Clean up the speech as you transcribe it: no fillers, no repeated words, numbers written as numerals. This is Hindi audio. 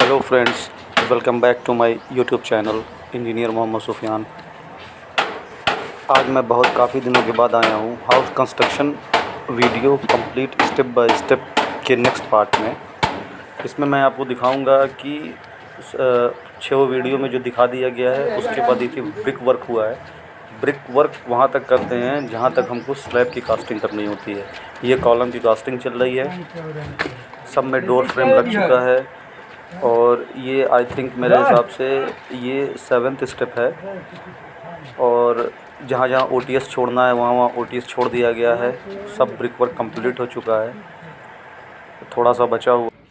Hello friends, welcome back to my YouTube channel engineer Mohammad Sufiyan. आज मैं काफ़ी दिनों के बाद आया हूँ house construction video complete step by step के नेक्स्ट पार्ट में। इसमें मैं आपको दिखाऊंगा कि 6 वीडियो में जो दिखा दिया गया है उसके बाद देखिए ब्रिक वर्क हुआ है। ब्रिक वर्क वहाँ तक करते हैं जहाँ तक हमको स्लैब की कास्टिंग करनी होती है। ये कॉलम की कास्टिंग चल रही है, सब में डोर फ्रेम लग चुका है और ये आई थिंक मेरे हिसाब से ये 7th स्टेप है। और जहाँ जहाँ OTS छोड़ना है वहाँ वहाँ OTS छोड़ दिया गया है। सब ब्रिक वर्क कंप्लीट हो चुका है, थोड़ा सा बचा हुआ।